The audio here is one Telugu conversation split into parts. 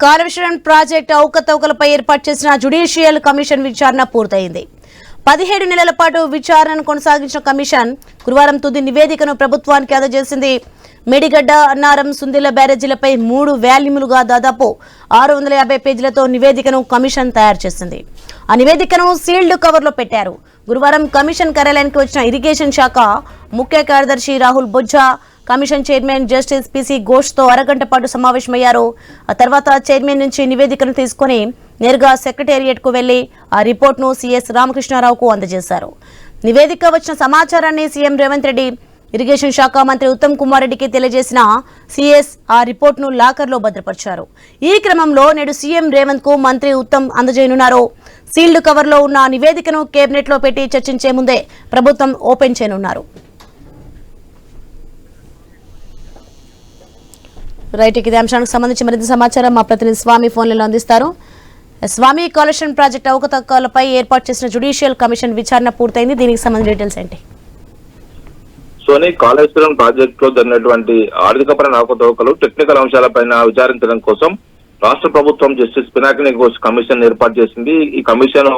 కాళేశ్వరం ప్రాజెక్టు అవకతవకలపై ఏర్పాటు చేసిన జ్యుడిషియల్ కమిషన్ విచారణ పూర్తయింది. 17 నెలల పాటు విచారణను కొనసాగించిన కమిషన్ గురువారం తుది నివేదికను ప్రభుత్వానికి అందజేసింది. మేడిగడ్డ, అన్నారం, సుందిళ్ల బ్యారేజీలపై 3 వాల్యూములుగా దాదాపు 650 పేజీలతో నివేదికను కమిషన్ తయారు చేసింది. ఆ నివేదికను సీల్డ్ కవర్లో పెట్టారు. గురువారం కమిషన్ కార్యాలయానికి వచ్చిన ఇరిగేషన్ శాఖ ముఖ్య కార్యదర్శి Rahul Bojja, commission chairman justice PC ఘోష్తో అరగంట పాటు సమావేశమయ్యారు. ఆ తర్వాత చైర్మన్ నుంచి నివేదికను తీసుకుని నేరుగా సెక్రటేరియట్కు వెళ్లి ఆ రిపోర్ట్ను సిఎస్ రామకృష్ణారావుకు అందజేశారు. నివేదిక వచ్చిన సమాచారాన్ని సీఎం రేవంత్ రెడ్డి, ఇరిగేషన్ శాఖ మంత్రి ఉత్తమ్ కుమార్ రెడ్డికి తెలియజేసిన సిఎస్ ఆ రిపోర్ట్ను లాకర్లో భద్రపరిచారు. ఈ క్రమంలో నేడు సీఎం రేవంత్ కు మంత్రి ఉత్తమ్ అందజేయనున్నారు. సీల్డ్ కవర్లో ఉన్న నివేదికను కేబినెట్ లో పెట్టి చర్చించే ముందే ప్రభుత్వం ఓపెన్ చేయనున్నారు. రైట్, ఇదే అంశానికి సంబంధించి మరింత సమాచారం మా ప్రతినిధి స్వామి ఫోన్లలో అందిస్తారు. స్వామి, కాళేశ్వరం ప్రాజెక్టు అవకతవకలపై ఏర్పాటు చేసిన జ్యుడిషియల్ కమిషన్ విచారణ పూర్తయింది. దీనికి సంబంధించిన డీటెయిల్స్ ఏంటి? సోని, కాళేశ్వరం ప్రాజెక్టు లో జరిగినటువంటి ఆర్థికపరమైన అవకతవకలు, టెక్నికల్ అంశాలపైన విచారించడం కోసం రాష్ట్ర ప్రభుత్వం జస్టిస్ పినాకిని ఘోష్ కమిషన్ ఏర్పాటు చేసింది. ఈ కమిషన్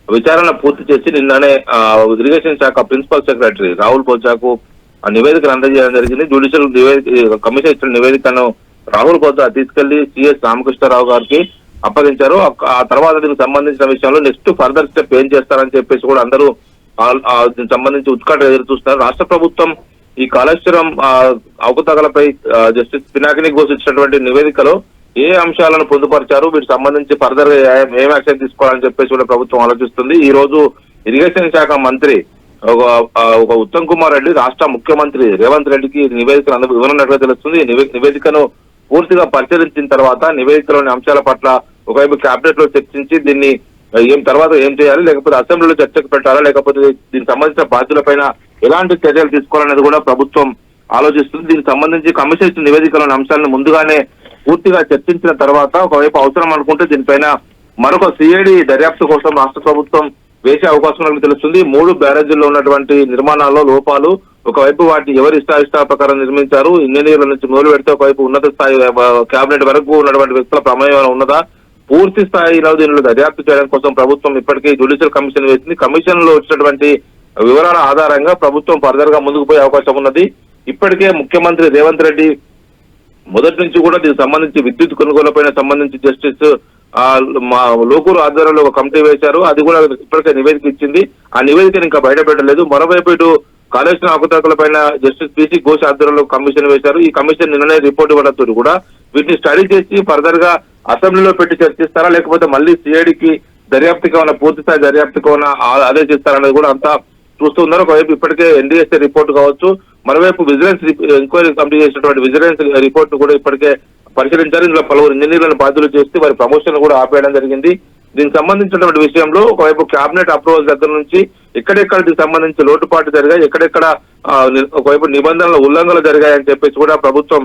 విచారణ పూర్తి చేసి నిన్ననే ఇరిగేషన్ శాఖ ప్రిన్సిపల్ సెక్రటరీ రాహుల్ బొజ్జాకు ఆ నివేదికను అందజేయడం జరిగింది. జ్యుడిషియల్ కమిషన్ ఇచ్చిన నివేదికను రాహుల్ బొజ్జా తీసుకెళ్లి సిఎస్ రామకృష్ణారావు గారికి అప్పగించారు. ఆ తర్వాత దీనికి సంబంధించిన విషయంలో నెక్స్ట్ ఫర్దర్ స్టెప్ ఏం చేస్తారని చెప్పేసి కూడా అందరూ దీనికి సంబంధించి ఉత్కంఠ ఎదురు చూస్తున్నారు. రాష్ట్ర ప్రభుత్వం ఈ కాళేశ్వరం అవకతవకలపై జస్టిస్ పినాకిని ఘోష్ ఇచ్చినటువంటి నివేదికలో ఏ అంశాలను పొందుపరిచారు, వీటికి సంబంధించి ఫర్దర్ గా ఏం యాక్షన్ తీసుకోవాలని చెప్పేసి కూడా ప్రభుత్వం ఆలోచిస్తుంది. ఈ రోజు ఇరిగేషన్ శాఖ మంత్రి ఒక ఉత్తమ్ కుమార్ రెడ్డి రాష్ట్ర ముఖ్యమంత్రి రేవంత్ రెడ్డికి నివేదికను ఇవ్వనున్నట్లుగా తెలుస్తుంది. నివేదికను పూర్తిగా పరిశీలించిన తర్వాత నివేదికలోని అంశాల పట్ల ఒకవైపు కేబినెట్ లో చర్చించి దీన్ని తర్వాత ఏం చేయాలి, లేకపోతే అసెంబ్లీలో చర్చకు పెట్టాలా, లేకపోతే దీనికి సంబంధించిన బాధ్యులపైన ఎలాంటి చర్యలు తీసుకోవాలనేది కూడా ప్రభుత్వం ఆలోచిస్తుంది. దీనికి సంబంధించి కమిషన్ ఇచ్చిన నివేదికలోని అంశాలను ముందుగానే పూర్తిగా చర్చించిన తర్వాత ఒకవైపు అవసరం అనుకుంటే దీనిపైన మరొక సిఐడి దర్యాప్తు కోసం రాష్ట్ర ప్రభుత్వం వేసే అవకాశం ఉన్నట్లు తెలుస్తుంది. 3 బ్యారేజీల్లో ఉన్నటువంటి నిర్మాణాల్లో లోపాలు, ఒకవైపు వాటి ఎవరి ఇష్టాల ప్రకారం నిర్మించారు, ఇంజనీర్ల నుంచి మొదలు పెడితే ఒకవైపు ఉన్నత స్థాయి కేబినెట్ వరకు ఉన్నటువంటి వ్యక్తుల ప్రమేయం ఉన్నదా, పూర్తి స్థాయిలో దీనిలో దర్యాప్తు చేయడం కోసం ప్రభుత్వం ఇప్పటికీ జ్యుడిషియల్ కమిషన్ వేసింది. కమిషన్ లో వచ్చినటువంటి వివరాల ఆధారంగా ప్రభుత్వం ఫర్దర్ గా ముందుకు పోయే అవకాశం ఉన్నది. ఇప్పటికే ముఖ్యమంత్రి రేవంత్ రెడ్డి మొదటి నుంచి కూడా దీనికి సంబంధించి విద్యుత్ కొనుగోలుపైన సంబంధించి జస్టిస్ లోకూరు ఆధ్వర్యంలో ఒక కమిటీ వేశారు. అది కూడా ఇప్పటికే నివేదిక ఇచ్చింది. ఆ నివేదికను ఇంకా బయటపెట్టలేదు. మరోవైపు ఇటు కాళేశ్వరం అవకతవకలపైన జస్టిస్ పిసి ఘోష్ ఆధ్వర్యంలో కమిషన్ వేశారు. ఈ కమిషన్ నిన్ననే రిపోర్ట్ ఇవ్వడంతో కూడా వీటిని స్టడీ చేసి ఫర్దర్ గా అసెంబ్లీలో పెట్టి చర్చిస్తారా, లేకపోతే మళ్ళీ సిఐడికి దర్యాప్తుకి ఏమైనా పూర్తి స్థాయి దర్యాప్తుకి ఏమైనా ఆదేశిస్తారనేది కూడా అంతా చూస్తూ ఉన్నారు. ఒకవైపు ఇప్పటికే ఎన్డీఎస్ఏ రిపోర్ట్ కావచ్చు, మరోవైపు విజిలెన్స్ ఎంక్వైరీ కమిటీ చేసినటువంటి విజిలెన్స్ రిపోర్ట్ కూడా ఇప్పటికే పరిశీలించారు. ఇందులో పలువురు ఇంజనీర్లను బాధ్యులు చేసి వారి ప్రమోషన్ కూడా ఆపేయడం జరిగింది. దీనికి సంబంధించినటువంటి విషయంలో ఒకవైపు కేబినెట్ అప్రూవల్ దగ్గర నుంచి ఎక్కడెక్కడ దీనికి సంబంధించి లోటుపాటు జరిగాయి, ఎక్కడెక్కడ ఒకవైపు నిబంధనల ఉల్లంఘనలు జరిగాయని చెప్పేసి కూడా ప్రభుత్వం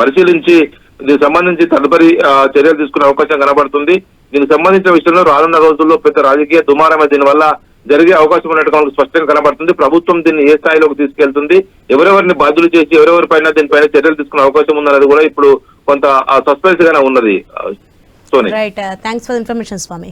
పరిశీలించి దీనికి సంబంధించి తదుపరి చర్యలు తీసుకునే అవకాశం కనబడుతుంది. దీనికి సంబంధించిన విషయంలో రానున్న రోజుల్లో పెద్ద రాజకీయ దుమారమే దీనివల్ల జరిగే అవకాశం ఉన్నట్టుగా మనకు స్పష్టంగా కనబడుతుంది. ప్రభుత్వం దీన్ని ఏ స్థాయిలోకి తీసుకెళ్తుంది, ఎవరెవరిని బాధ్యులు చేసి ఎవరెవరిపైన దీనిపైన చర్యలు తీసుకునే అవకాశం ఉందన్నది కూడా ఇప్పుడు కొంత సస్పెన్స్ గానే ఉన్నది. Right, thanks for information Swamy.